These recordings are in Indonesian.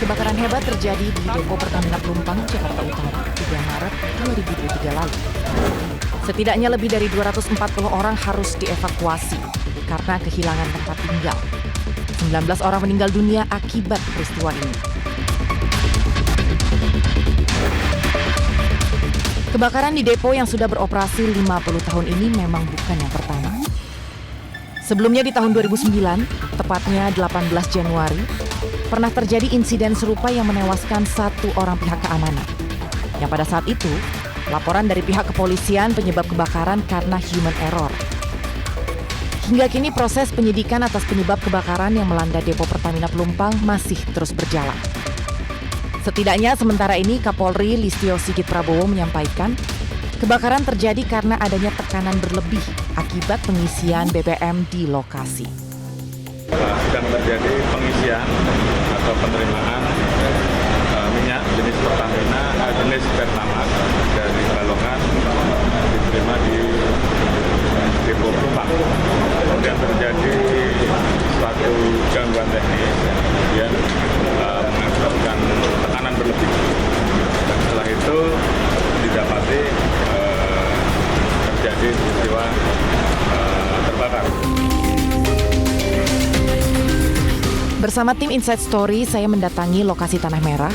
Kebakaran hebat terjadi di Depo Pertamina Pelumpang, Jakarta Utara, 3 Maret 2023 lalu. Setidaknya lebih dari 240 orang harus dievakuasi karena kehilangan tempat tinggal. 19 orang meninggal dunia akibat peristiwa ini. Kebakaran di depo yang sudah beroperasi 50 tahun ini memang bukan yang pertama. Sebelumnya di tahun 2009, tepatnya 18 Januari, pernah terjadi insiden serupa yang menewaskan 1 orang pihak keamanan. Yang pada saat itu, laporan dari pihak kepolisian penyebab kebakaran karena human error. Hingga kini proses penyidikan atas penyebab kebakaran yang melanda Depo Pertamina Pelumpang masih terus berjalan. Setidaknya sementara ini Kapolri Listio Sigit Prabowo menyampaikan, kebakaran terjadi karena adanya tekanan berlebih akibat pengisian BBM di lokasi. Sedang terjadi pengisian atau penerimaan minyak jenis Pertamina, jenis Pertamax dari Balongan diterima di Depo Pelumpang. Kemudian terjadi suatu gangguan teknis, kemudian mengakibatkan tekanan berlebih. Dan setelah itu didapati terjadi peristiwa terbakar. Bersama tim Inside Story, saya mendatangi lokasi Tanah Merah,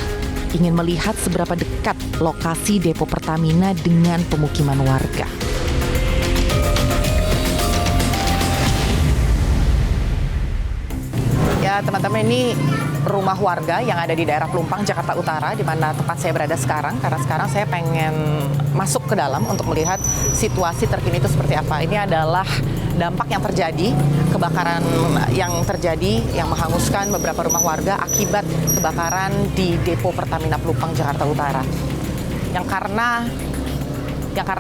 ingin melihat seberapa dekat lokasi Depo Pertamina dengan pemukiman warga. Ya, teman-teman, ini rumah warga yang ada di daerah Pelumpang, Jakarta Utara, di mana tempat saya berada sekarang. Karena sekarang saya pengen masuk ke dalam untuk melihat situasi terkini itu seperti apa. Ini adalah dampak yang terjadi, kebakaran yang terjadi yang menghanguskan beberapa rumah warga akibat kebakaran di Depo Pertamina Pelumpang, Jakarta Utara. Yang karena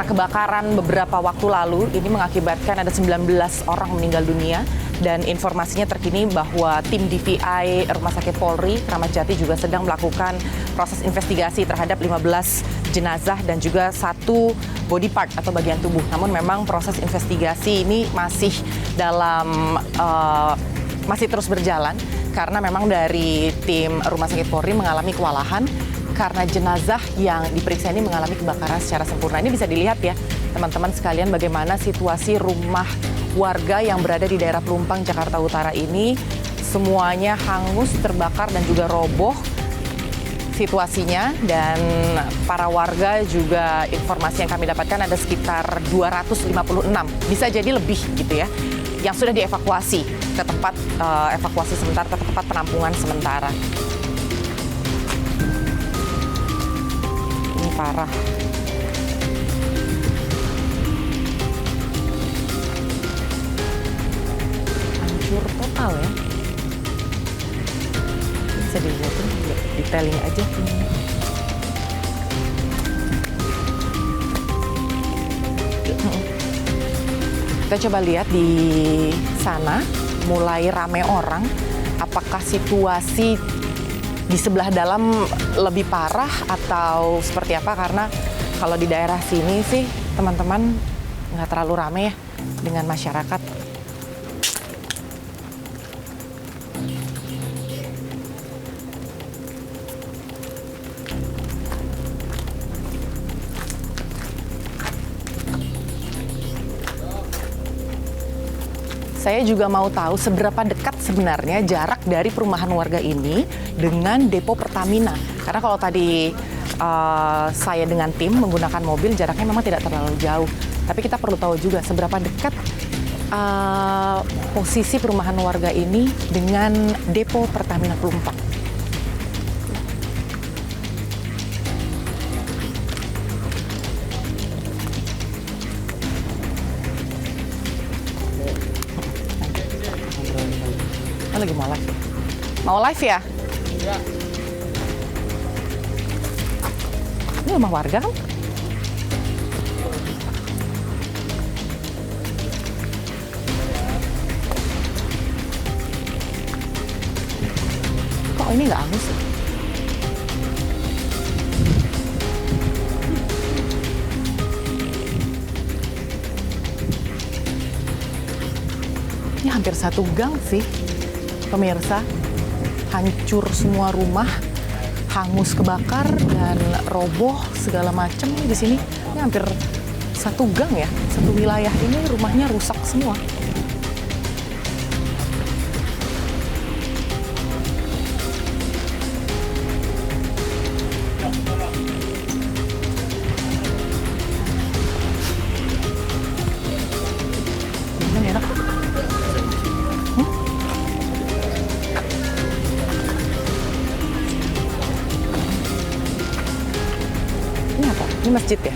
kebakaran beberapa waktu lalu ini mengakibatkan ada 19 orang meninggal dunia. Dan informasinya terkini bahwa tim DVI Rumah Sakit Polri Kramat Jati juga sedang melakukan proses investigasi terhadap 15 jenazah dan juga 1 body part atau bagian tubuh. Namun memang proses investigasi ini masih masih terus berjalan karena memang dari tim Rumah Sakit Polri mengalami kewalahan karena jenazah yang diperiksa ini mengalami kebakaran secara sempurna. Ini bisa dilihat ya teman-teman sekalian bagaimana situasi rumah warga yang berada di daerah Pelumpang, Jakarta Utara ini semuanya hangus, terbakar dan juga roboh situasinya. Dan para warga juga informasi yang kami dapatkan ada sekitar 256, bisa jadi lebih gitu ya, yang sudah dievakuasi ke tempat evakuasi sementara, ke tempat penampungan sementara. Ini parah. Total ya, bisa dilihat detailing aja ini. Kita coba lihat di sana mulai rame orang. Apakah situasi di sebelah dalam lebih parah atau seperti apa? Karena kalau di daerah sini sih teman-teman nggak terlalu rame ya dengan masyarakat. Saya juga mau tahu seberapa dekat sebenarnya jarak dari perumahan warga ini dengan Depo Pertamina. Karena kalau tadi saya dengan tim menggunakan mobil, jaraknya memang tidak terlalu jauh. Tapi kita perlu tahu juga seberapa dekat posisi perumahan warga ini dengan Depo Pertamina Pelumpang. Lagi mau live. Mau live ya? Iya. Ini rumah warga kan? ini nggak hangus ya? Ini hampir 1 gang sih, pemirsa. Hancur semua rumah, hangus kebakar dan roboh segala macam di sini. Ini hampir 1 gang ya, 1 wilayah ini rumahnya rusak semua. Ini enak. Ini apa? Ini masjid ya?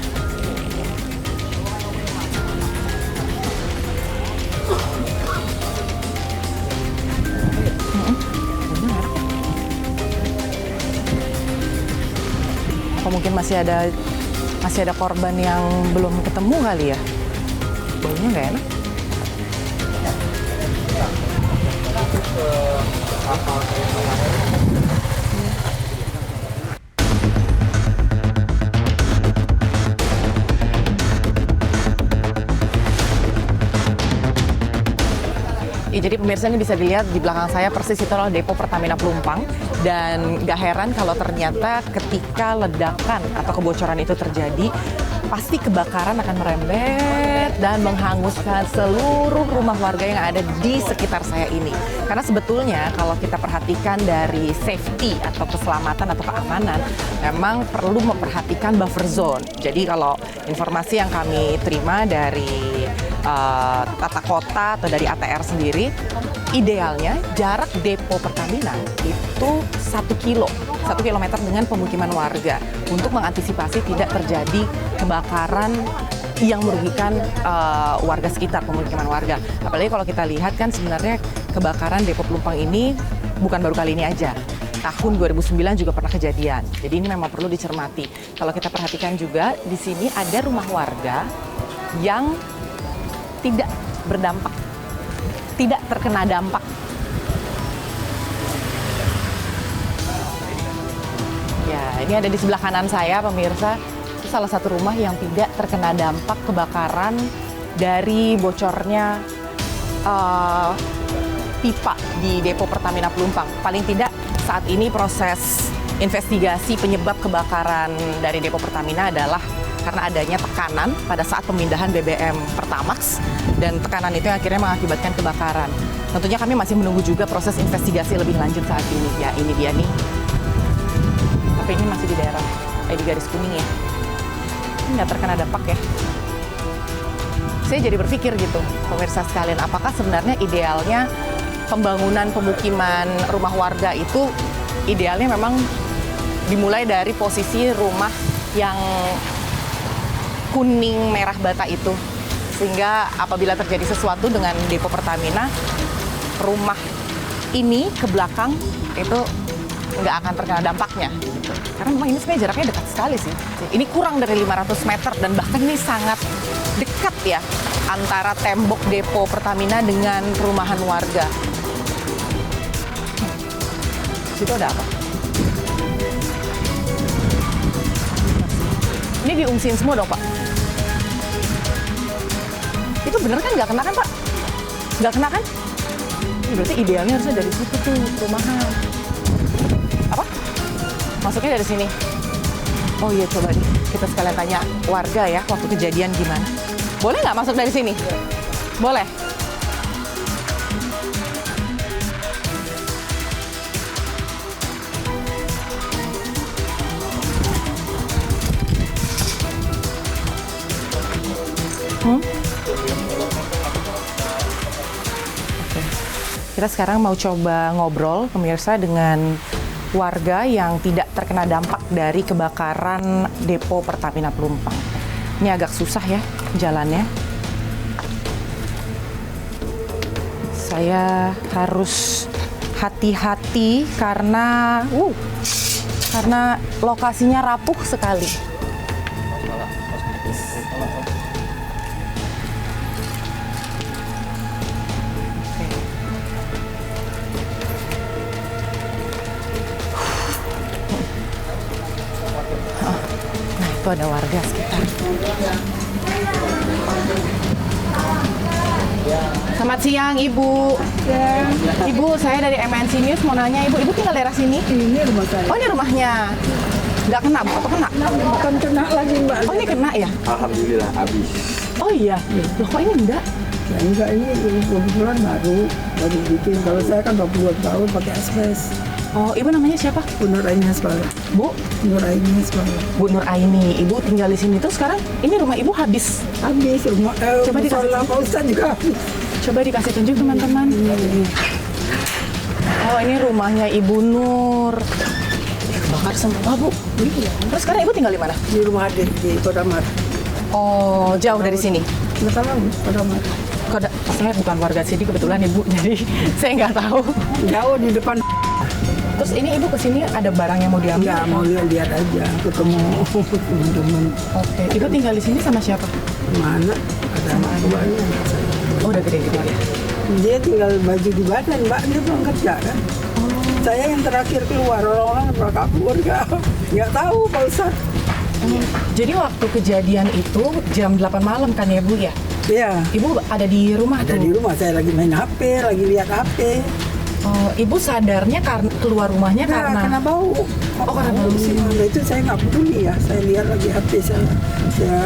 Apa mungkin masih ada korban yang belum ketemu kali ya? Baunya nggak enak. Ya, jadi pemirsa ini bisa dilihat di belakang saya persis itu adalah depo Pertamina Pelumpang, dan gak heran kalau ternyata ketika ledakan atau kebocoran itu terjadi, pasti kebakaran akan merembet dan menghanguskan seluruh rumah warga yang ada di sekitar saya ini. Karena sebetulnya kalau kita perhatikan dari safety atau keselamatan atau keamanan, memang perlu memperhatikan buffer zone. Jadi kalau informasi yang kami terima dari tata kota atau dari ATR sendiri, idealnya jarak depo Pertamina itu 1 kilometer dengan pemukiman warga untuk mengantisipasi tidak terjadi kebakaran yang merugikan warga sekitar, pemukiman warga. Apalagi kalau kita lihat kan sebenarnya kebakaran depo Pelumpang ini bukan baru kali ini aja. Tahun 2009 juga pernah kejadian. Jadi ini memang perlu dicermati. Kalau kita perhatikan juga di sini ada rumah warga yang tidak berdampak, tidak terkena dampak. Ya, ini ada di sebelah kanan saya, pemirsa. Itu salah satu rumah yang tidak terkena dampak kebakaran dari bocornya pipa di depo Pertamina Pelumpang. Paling tidak saat ini proses investigasi penyebab kebakaran dari depo Pertamina adalah karena adanya tekanan pada saat pemindahan BBM Pertamax, dan tekanan itu yang akhirnya mengakibatkan kebakaran. Tentunya kami masih menunggu juga proses investigasi lebih lanjut saat ini. Ya, ini dia nih. Tapi ini masih di daerah, di garis kuning ya. Ini nggak terkena dampak ya. Saya jadi berpikir gitu, pemirsa sekalian, apakah sebenarnya idealnya pembangunan pemukiman rumah warga itu idealnya memang dimulai dari posisi rumah yang kuning merah bata itu, sehingga apabila terjadi sesuatu dengan depo Pertamina, rumah ini ke belakang itu nggak akan terkena dampaknya. Karena memang ini sebenarnya jaraknya dekat sekali sih. Ini kurang dari 500 meter dan bahkan ini sangat dekat ya antara tembok depo Pertamina dengan perumahan warga. Situ ada apa? Ini diungsiin semua dong, Pak? Itu bener kan nggak kena kan, Pak? Nggak kena kan? Berarti idealnya harusnya dari situ tuh, perumahan. Apa? Masuknya dari sini? Oh iya, coba deh. Kita sekalian tanya warga ya, waktu kejadian gimana. Boleh nggak masuk dari sini? Boleh? Oke. Kita sekarang mau coba ngobrol, pemirsa, dengan warga yang tidak terkena dampak dari kebakaran depo Pertamina Pelumpang. Ini agak susah ya jalannya. Saya harus hati-hati karena lokasinya rapuh sekali. tuh ada warga sekitar. Selamat siang Ibu. Ya, Ibu, saya dari MNC News mau nanya Ibu tinggal daerah sini? ini rumah saya. Oh ini rumahnya. Nggak kena Bu, atau kena? Bukan kena lagi Mbak. Oh ini kena ya? Alhamdulillah habis. Oh iya. Loh kok ini enggak? Ya, enggak, ini kebetulan baru bikin. Kalau saya kan 22 tahun pakai asbes. Oh Ibu namanya siapa? Bu Nur Aini Asbala. Bu? Nur Aini Asbala. Bu Nur Aini. Ibu tinggal di sini terus sekarang ini rumah Ibu habis. Habis rumah. Coba dikasih Pak Ustadz juga habis. Coba dikasih tunjuk teman-teman. Oh ini rumahnya Ibu Nur. Bakar semua Bu. Terus sekarang Ibu tinggal di mana? Di rumah adik di Kodamar. Oh jauh dari sini. Nggak tahu Kodamar. Saya bukan warga sini kebetulan Ibu, jadi saya nggak tahu. Jauh di depan. Terus ini Ibu kesini ada barang yang mau diambil? Enggak, mau lihat aja. Ketemu teman-teman. Oke. Ibu tinggal di sini sama siapa? Mana? Ada anak tuanya. Oh udah gede-gede ya. Dia tinggal baju di badan, Mbak. Dia belum kerja kan. Saya yang terakhir keluar, orang-orang pada kabur. Nggak tahu Pak Ustadz. Jadi waktu kejadian itu jam 8 malam kan ya Bu ya? Iya, Ibu ada di rumah ada tuh? di rumah. Saya lagi main HP, lagi lihat HP. Oh, Ibu sadarnya karena keluar rumahnya Karena bau. Oh, karena bau. Itu saya nggak peduli ya. Saya lihat lagi HP saya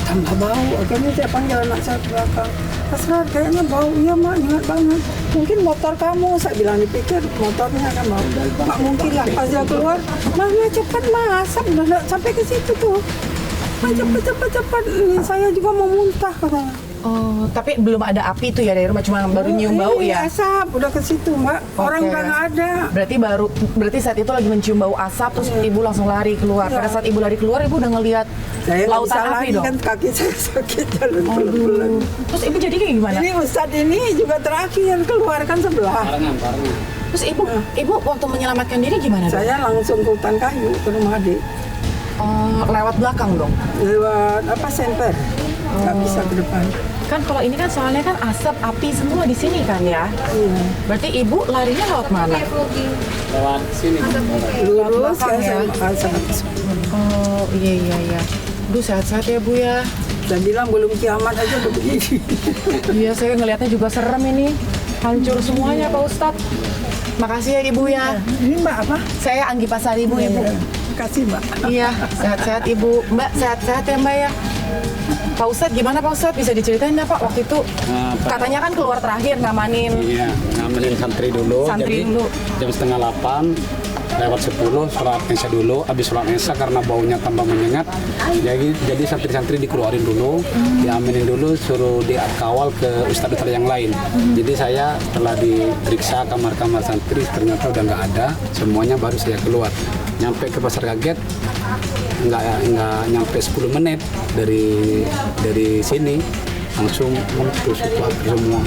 tambah bau. Akhirnya saya panggil anak saya ke belakang. Asrar, kayaknya bau. Iya Mak, ingat banget. Mungkin motor kamu. Saya bilang dipikir motornya kan bau. Nggak mungkin lah. Pas dia keluar, Mama cepat Mas, asap udah nggak sampai ke situ tuh. Ma, cepat. Ini saya juga mau muntah katanya. Oh, tapi belum ada api tuh ya dari rumah, cuma baru nyium bau ya? Asap, udah ke situ Mbak. Orang Oke. udah nggak ada. Berarti saat itu lagi mencium bau asap, terus Ibu langsung lari keluar. Pada saat Ibu lari keluar, Ibu udah ngelihat Saya nggak lautan bisa api lagi dong? kan, kaki saya sakit jalan pelan-pelan. Terus Ibu jadi kayak gimana? Ini Ustadz ini juga terakhir keluar kan sebelah. Terus Ibu waktu menyelamatkan diri gimana dong? Saya langsung ke hutan kayu ke rumah adik. Oh, lewat belakang dong? Lewat semper. Nggak bisa ke depan. Kan kalau ini kan soalnya kan asap, api semua di sini kan ya? Iya. Berarti Ibu larinya lewat mana? Lewat sini. Lurus belakang ya? saya sangat. Oh, iya. Duh, sehat-sehat ya Bu ya. Saya bilang belum kiamat aja udah begini. Iya, saya ngelihatnya juga serem ini. Hancur semuanya Pak Ustadz. Makasih ya Ibu ya. Ini Mbak apa? Saya Anggi Pasari Ibu. Kasih Mbak. Iya, sehat-sehat Ibu. Mbak, sehat-sehat ya Mbak ya. Pak Ustadz, gimana Pak Ustadz? Bisa diceritain nggak Pak waktu itu? Katanya kan keluar terakhir ngamanin. Iya, ngamenin santri dulu. Santri Jadi dulu. jam setengah 8 lewat 10 sholat Isya dulu. Habis sholat Isya karena baunya tambah menyengat, jadi santri-santri dikeluarin dulu, diaminin dulu, suruh dikawal ke ustadz yang lain. Jadi saya setelah diperiksa kamar-kamar santri ternyata udah nggak ada, semuanya baru saya keluar. Nyampe ke Pasar Kaget nggak nyampe 10 menit dari sini langsung meletus semua.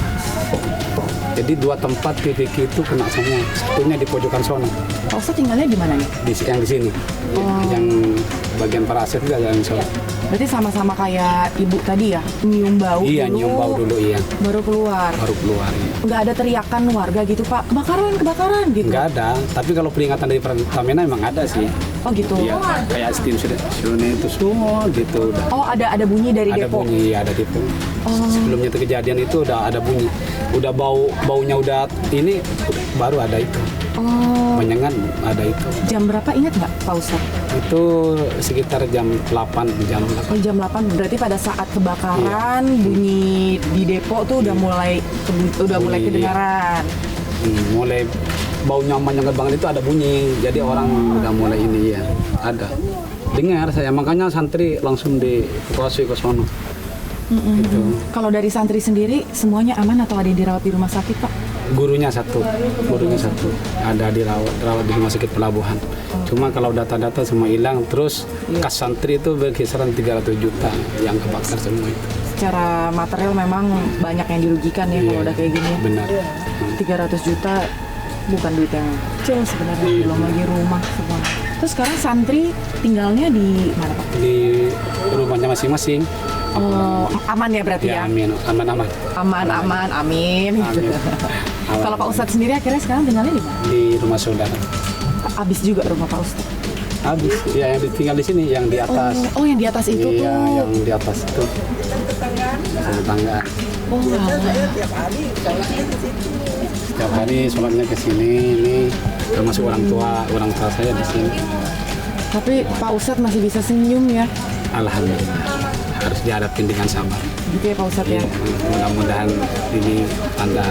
Jadi 2 tempat titik itu kena semua. Satunya di pojokan sono. Pak Ustadz tinggalnya di mana nih? Yang di sini. Yang bagian parasit juga yang sono. Berarti sama-sama kayak Ibu tadi ya? Nyium bau Iya, dulu. nyium bau dulu iya. Baru keluar. Baru keluar. Iya. Nggak ada teriakan warga gitu Pak? Kebakaran gitu? Nggak ada, tapi kalau peringatan dari Pertamina emang ada sih. Oh gitu? Iya, kayak steam sudah itu semua gitu. Oh ada bunyi dari Ada depo? bunyi, ada depo. Sebelumnya itu kejadian itu udah ada bunyi. Udah baunya udah ini baru ada itu. Oh, Menyengat ada itu. jam berapa ingat nggak Pak Ustadz? Itu sekitar jam 8. Oh, jam 8 berarti pada saat kebakaran bunyi di depo tuh udah mulai Bunyi, kedengaran. Mulai bau menyengat banget itu ada bunyi. Jadi orang udah mulai ini ya. Ada. Dengar saya, makanya santri langsung dievakuasi ke sono. Gitu. Kalau dari santri sendiri semuanya aman atau ada yang dirawat di rumah sakit Pak? Gurunya satu, ada dirawat di rumah sakit pelabuhan. Cuma kalau data-data semua hilang, terus kas santri itu berkisaran 300 juta yang kebakar semua itu. Secara material memang banyak yang dirugikan ya kalau Iya, udah kayak gini. Benar. 300 juta bukan duit yang kecil sebenarnya, belum lagi rumah semua. Terus sekarang santri tinggalnya di mana Pak? Di rumahnya masing-masing. Oh, aman ya berarti ya? Ya, aman. Aman, amin. Kalau Pak Ustadz sendiri akhirnya sekarang tinggalnya di mana? Di rumah saudara. Habis juga rumah Pak Ustadz. Habis. Ya yang tinggal di sini, yang di atas. Oh, yang di atas itu Iya, tuh. yang di atas itu. Tetangga. Oh, Saya tiap hari sholatnya di situ. Setiap hari sholatnya ke sini, ini termasuk orang tua saya di sini. tapi Pak Ustadz masih bisa senyum ya. Alhamdulillah, harus dihadapin dengan sabar. Gitu ya Pak Ustadz ya. Mudah-mudahan ini tanda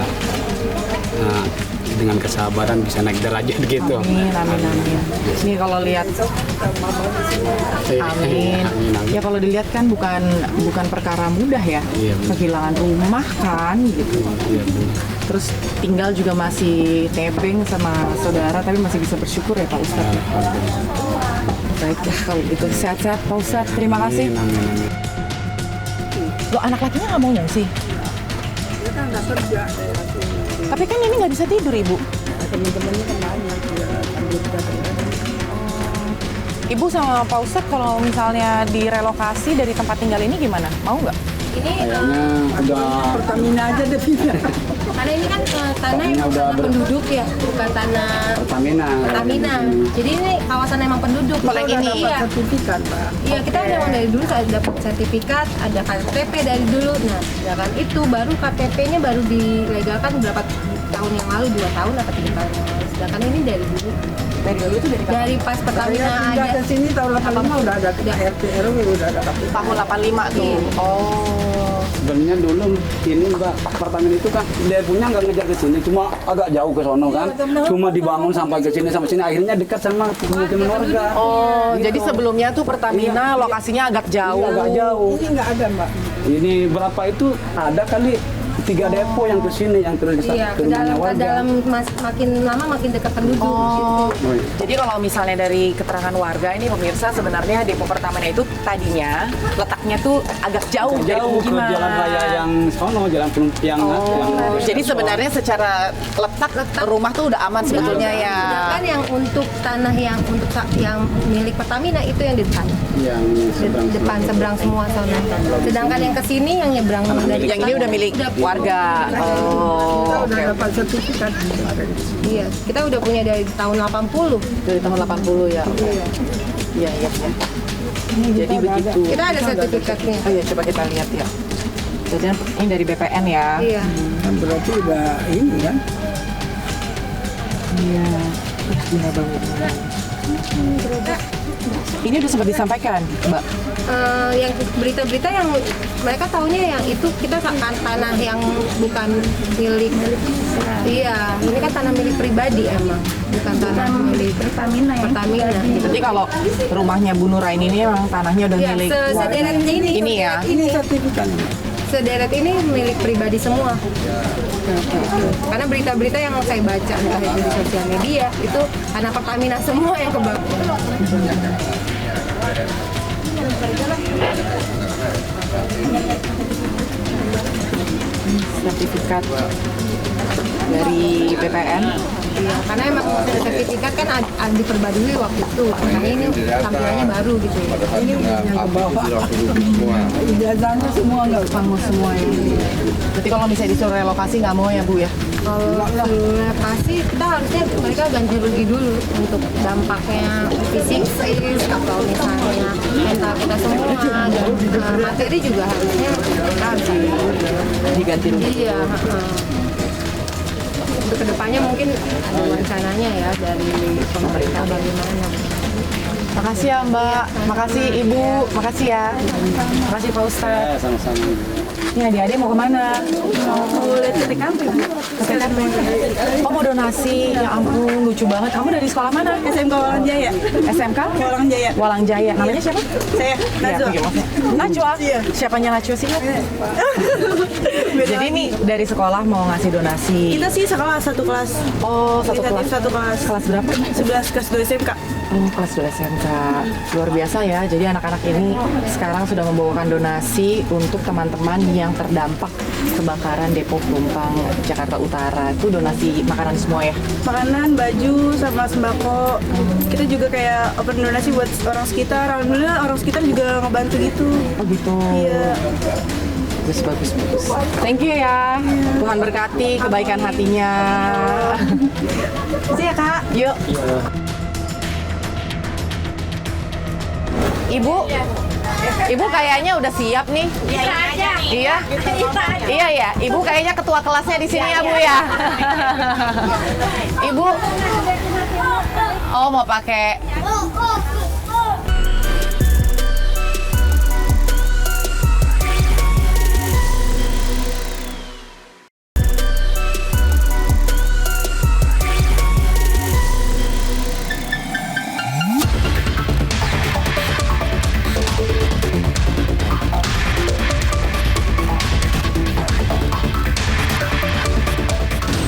dengan kesabaran bisa naik derajat gitu. Amin, amin, amin. Nih kalau lihat, amin. Ya kalau dilihat kan bukan perkara mudah ya. Iya, benar. Kehilangan rumah kan gitu. Iya, benar. Terus tinggal juga masih nebeng sama saudara, tapi masih bisa bersyukur ya Pak Ustadz. Alhamdulillah. Baiklah kalau gitu, sehat-sehat Pak Ustadz. Terima kasih. Amin, amin. Loh, anak lakinya nggak mau ngungsi? Dia kan nggak kerja daerah sini. Tapi kan ini nggak bisa tidur Ibu. Teman-temannya kan banyak dia ambil kerja. Ibu sama Pak Ustadz kalau misalnya direlokasi dari tempat tinggal ini gimana? Mau nggak? Kayaknya udah Pertamina aja deh pindah. Karena ini kan tanah Tanahnya emang udah tanah penduduk ya, bukan tanah Pertamina. Pertamina. Jadi ini kawasan emang penduduk. Kalau Kita ini, udah dapat Dapat ya. sertifikat, Pak. Iya, kita memang dari dulu ada dapat sertifikat, ada KTP dari dulu. Nah, sedangkan itu baru KTP-nya baru dilegalkan berapa tahun yang lalu, 2 tahun atau 3 tahun yang lalu. Sedangkan ini dari dulu. Dari dulu itu dari kapan? Dari pas Saya Pertamina pindah ada. ke sini tahun 85 udah ada RT RW udah ada KTP. Tahun 85 tuh. Iya. Oh. Sebenarnya dulu ini Mbak, Pertamina itu kan dia punya nggak ngejar ke sini, cuma agak jauh ke sono kan. Cuma dibangun sampai ke sini akhirnya dekat sama pemukiman warga. Oh, jadi sebelumnya tuh Pertamina lokasinya agak jauh. Iya, agak jauh. Ini nggak ada, Mbak. Ini berapa itu ada kali 3 depo yang ke sini yang terus Iya, ke rumahnya ke warga. dalam makin lama makin dekat penduduk di situ. Oh, jadi kalau misalnya dari keterangan warga ini pemirsa sebenarnya depo Pertamina itu tadinya letaknya tuh agak jauh dari Jauh ke pemukiman. jalan raya yang sono, jalan yang Oh, jadi sebenarnya secara letak rumah tuh udah aman sebetulnya ya. Sedangkan yang untuk tanah yang milik Pertamina itu yang di depan. yang seberang Depan seberang semua sana. Sedangkan yang ke sini yang nyebrang dari Yang ini udah milik warga. Kita Oh, udah oke. dapat sertifikat. Iya, kita udah punya dari tahun 80. Dari tahun 80 ya. Iya, iya, iya. Jadi begitu. Kita ada sertifikatnya. Oh iya, coba kita lihat ya. Jadi ini dari BPN ya. Iya. Kan berarti udah ini kan. Iya. Benar banget. Ini udah sempat disampaikan, Mbak. Yang berita-berita yang mereka taunya yang itu kita kan tanah yang bukan milik. Iya, ini kan tanah milik pribadi emang, bukan tanah milik Pertamina ya. Pertamina. Jadi kalau rumahnya Bu Nuraini ini memang tanahnya udah Iya, milik sederet ini. ini ya. Ini sertifikatnya. Sederet ini milik pribadi semua. Karena berita-berita yang saya baca entah itu di sosial media itu anak Pertamina semua yang kebakar. Sertifikat dari BPN. Iya, karena emang sertifikat kan diperbarui waktu itu. Makanya ini tampilannya baru gitu ya. Ini yang ke bawah. Ijazahnya semua nggak Kamu semua ini. Berarti kalau misalnya disuruh relokasi nggak mau ya Bu ya? Kalau relokasi kita harusnya mereka ganti rugi dulu untuk dampaknya fisik atau misalnya mental kita semua dan materi juga harusnya kita harus Diganti rugi. Iya. Untuk kedepannya mungkin ada rencananya ya dari pemerintah bagaimana. Makasih ya Mbak, makasih Ibu, makasih ya. Makasih Pak Ustadz. sama-sama. Ini adik-adik mau kemana? Mau lihat titik apa? Ke TKP. Oh mau donasi, ya ampun lucu banget. Kamu dari sekolah mana? SMK Walang Jaya. SMK? Walang Jaya. Walang Jaya. Namanya siapa? Saya Najwa. Ya, Najwa. Siapanya Najwa sih? Jadi ini dari sekolah mau ngasih donasi. Kita sih sekolah satu kelas. Oh, satu Inisiatif kelas. satu kelas. Kelas berapa? 11 kelas 2 SMK. Oh, kelas 2 SMK. Luar biasa ya. Jadi anak-anak ini sekarang sudah membawakan donasi untuk teman-teman yang terdampak kebakaran Depo Pelumpang Jakarta Utara. Itu donasi makanan semua ya. Makanan, baju, sama sembako. Kita juga kayak open donasi buat orang sekitar. Alhamdulillah orang sekitar juga ngebantu gitu. Oh gitu. Iya. Bagus. Thank you ya. Tuhan berkati kebaikan hatinya. Makasih ya Kak. Yuk. Ibu kayaknya udah siap nih. Iya. Iya ya. Ibu kayaknya ketua kelasnya di sini ya Bu ya. Ibu. Oh mau pakai.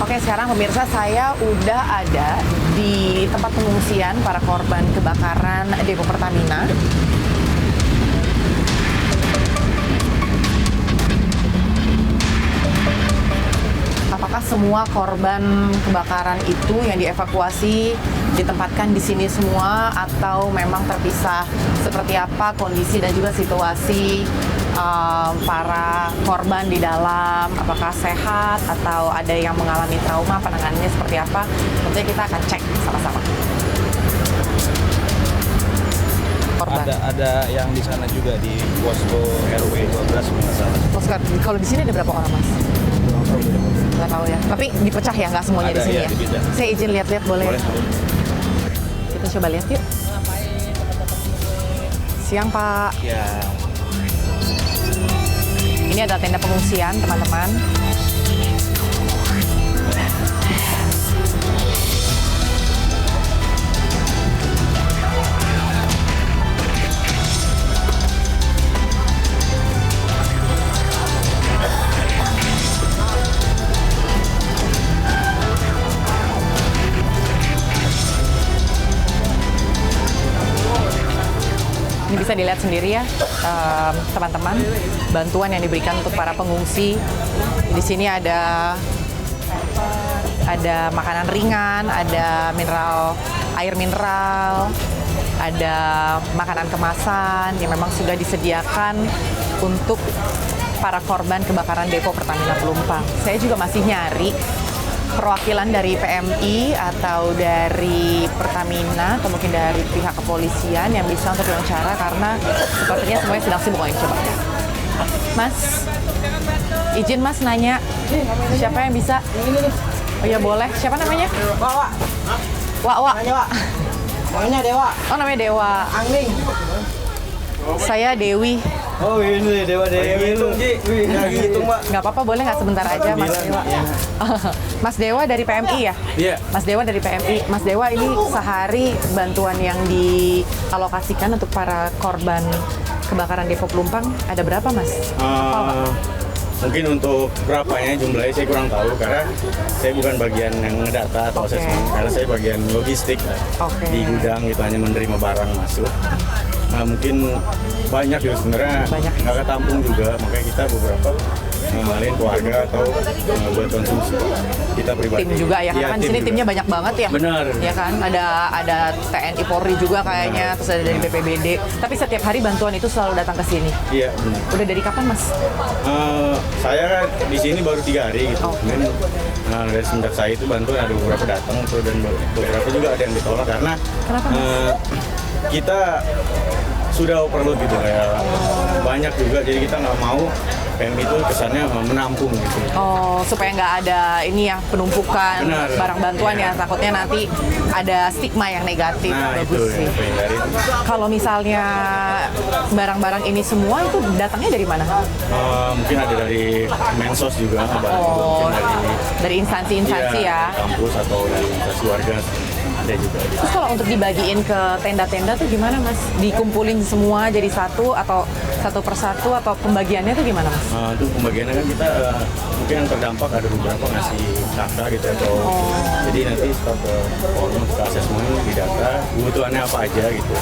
Oke, sekarang pemirsa saya udah ada di tempat pengungsian para korban kebakaran Depo Pertamina. Apakah semua korban kebakaran itu yang dievakuasi ditempatkan di sini semua atau memang terpisah? Seperti apa kondisi dan juga situasi para korban di dalam? Apakah sehat atau ada yang mengalami trauma? Penanganannya seperti apa? Tentunya kita akan cek sama-sama. Korban. Ada yang di sana juga di posko RW 12 masalah. Oscar, kalau di sini ada berapa orang, Mas? Nggak tahu ya. Tapi dipecah ya, nggak semuanya Ada, di sini iya, ya. dipecah. Saya izin lihat-lihat boleh? Boleh. Kita coba lihat yuk. Siang Pak. Ya. Ini adalah tenda pengungsian teman-teman. Ini bisa dilihat sendiri ya, teman-teman, bantuan yang diberikan untuk para pengungsi. Di sini ada makanan ringan, ada air mineral, ada makanan kemasan yang memang sudah disediakan untuk para korban kebakaran Depo Pertamina Pelumpang. Saya juga masih nyari perwakilan dari PMI atau dari Pertamina atau mungkin dari pihak kepolisian yang bisa untuk diwawancara karena sepertinya semuanya sedang sibuk. Coba Mas, izin Mas nanya siapa yang bisa? Oh ya boleh, siapa namanya? Wak. Namanya Dewa. Oh namanya Dewa. Angling. Saya Dewi. Oh ini Dewa itu. Hitung Mbak. Nggak apa-apa, boleh nggak sebentar aja Mas Dewa? Mas Dewa dari PMI ya? Iya. Mas Dewa dari PMI. Mas Dewa, ini sehari bantuan yang dialokasikan untuk para korban kebakaran Depo Pelumpang ada berapa Mas? Mungkin untuk berapanya jumlahnya saya kurang tahu karena saya bukan bagian yang ngedata atau Oke. assessment karena saya bagian logistik Oke. di gudang gitu, hanya menerima barang masuk. Nah, mungkin banyak juga sebenarnya Banyak. nggak ketampung juga, makanya kita beberapa ngalihin keluarga atau buat konsumsi kita pribadi. Tim juga ya, karena Iya, kan di tim sini juga. timnya banyak banget ya. Benar. Ya kan, ada TNI Polri juga kayaknya, terus ada dari BPBD. Tapi setiap hari bantuan itu selalu datang ke sini. Iya benar. Udah dari kapan Mas? Saya kan di sini baru 3 hari gitu. Oke. Nah, dari semenjak saya itu bantuan ada beberapa datang tuh dan beberapa juga ada yang ditolak karena Kenapa, Mas? kita sudah overload gitu kayak banyak juga, jadi kita nggak mau PMI itu kesannya menampung gitu. Oh, supaya nggak ada ini ya penumpukan Benar. barang bantuan ya, Iya. takutnya nanti ada stigma yang negatif. Nah itu Bagus sih. yang penghindari. Kalau misalnya barang-barang ini semua itu datangnya dari mana? Mungkin ada dari Mensos juga, ada Oh, mungkin dari instansi-instansi iya, ya. kampus atau dari instansi warga ada juga. Terus kalau untuk dibagiin ke tenda-tenda tuh gimana Mas? Dikumpulin semua jadi satu atau satu persatu atau pembagiannya tuh gimana Mas? Untuk pembagiannya kan kita mungkin yang terdampak ada beberapa ngasih data gitu atau jadi nanti setelah ke forum ke asesmen di data kebutuhannya apa aja gitu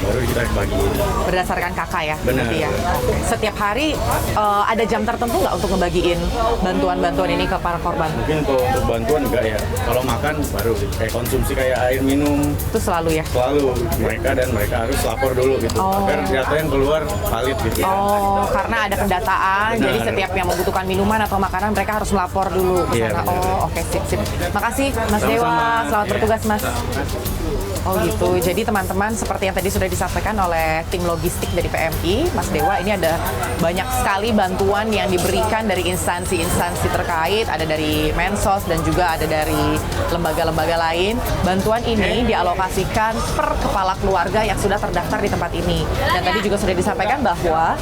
baru kita bagiin. Berdasarkan kakak ya? Benar. berarti ya? Oke. Setiap hari ada jam tertentu nggak untuk ngebagiin bantuan-bantuan ini ke para korban? Mungkin untuk bantuan enggak ya, kalau makan baru kayak konsumsi kayak air minum Itu selalu ya? selalu mereka harus lapor dulu gitu agar data yang keluar valid gitu. Oh, karena ada pendataan, Benar. jadi setiap yang membutuhkan minuman atau makanan mereka harus melapor dulu ke Iya, sana. benar. Oh, oke, sip. Makasih Mas Sama-sama. Dewa, selamat Iya. bertugas Mas. Oh gitu. Jadi teman-teman seperti yang tadi sudah disampaikan oleh tim logistik dari PMI, Mas Dewa, ini ada banyak sekali bantuan yang diberikan dari instansi-instansi terkait, ada dari Mensos dan juga ada dari lembaga-lembaga lain. Bantuan ini dialokasikan per kepala keluarga yang sudah terdaftar di tempat ini. Dan tadi juga sudah disampaikan bahwa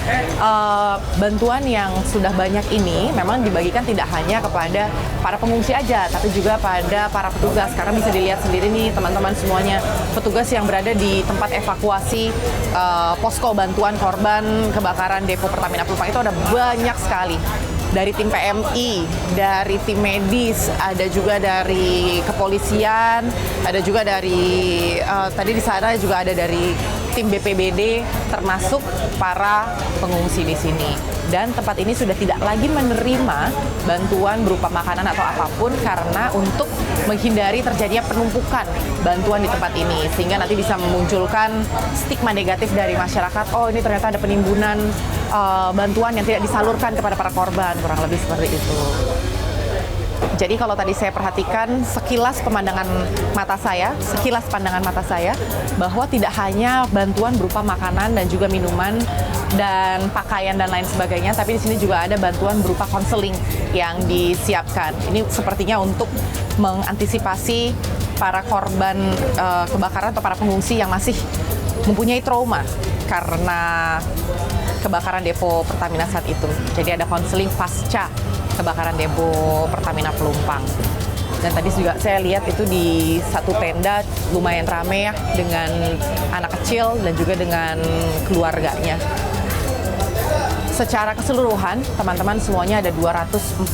bantuan yang sudah banyak ini memang dibagikan tidak hanya kepada para pengungsi aja, tapi juga pada para petugas. Karena bisa dilihat sendiri nih teman-teman semuanya, petugas yang berada di tempat evakuasi posko bantuan korban kebakaran depo Pertamina Pelumpang itu ada banyak sekali. Dari tim PMI, dari tim medis, ada juga dari kepolisian, ada juga dari tadi di sana juga ada dari tim BPBD, termasuk para pengungsi di sini. Dan tempat ini sudah tidak lagi menerima bantuan berupa makanan atau apapun karena untuk menghindari terjadinya penumpukan bantuan di tempat ini, sehingga nanti bisa memunculkan stigma negatif dari masyarakat. Oh, ini ternyata ada penimbunan bantuan yang tidak disalurkan kepada para korban, kurang lebih seperti itu. Jadi kalau tadi saya perhatikan sekilas pandangan mata saya bahwa tidak hanya bantuan berupa makanan dan juga minuman dan pakaian dan lain sebagainya, tapi di sini juga ada bantuan berupa konseling yang disiapkan. Ini sepertinya untuk mengantisipasi para korban kebakaran atau para pengungsi yang masih mempunyai trauma karena kebakaran depo Pertamina saat itu. Jadi ada konseling pasca kebakaran depo Pertamina Pelumpang. Dan tadi juga saya lihat itu di satu tenda lumayan ramai ya, dengan anak kecil dan juga dengan keluarganya. Secara keseluruhan, teman-teman semuanya ada 246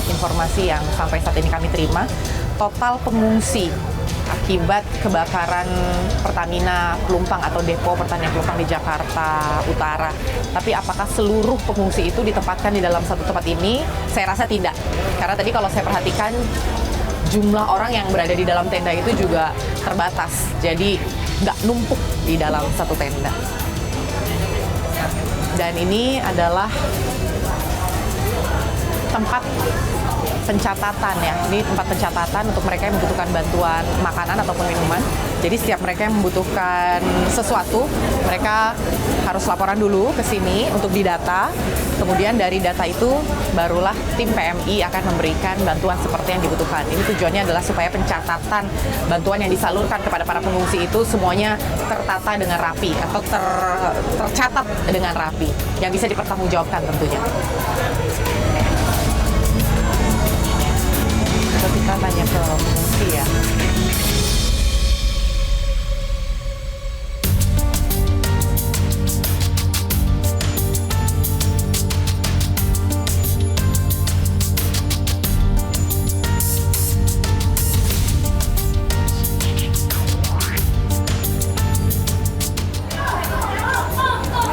informasi yang sampai saat ini kami terima. Total pengungsi akibat kebakaran Pertamina Pelumpang atau depo Pertamina Pelumpang di Jakarta Utara. Tapi apakah seluruh pengungsi itu ditempatkan di dalam satu tempat ini? Saya rasa tidak. Karena tadi kalau saya perhatikan jumlah orang yang berada di dalam tenda itu juga terbatas. Jadi nggak numpuk di dalam satu tenda. Dan ini adalah tempat pencatatan ya. Ini tempat pencatatan untuk mereka yang membutuhkan bantuan makanan ataupun minuman. Jadi setiap mereka yang membutuhkan sesuatu, mereka harus laporan dulu ke sini untuk didata. Kemudian dari data itu barulah tim PMI akan memberikan bantuan seperti yang dibutuhkan. Ini tujuannya adalah supaya pencatatan bantuan yang disalurkan kepada para pengungsi itu semuanya tertata dengan rapi atau tercatat dengan rapi yang bisa dipertanggungjawabkan tentunya. Kita tanya ke pengungsi ya.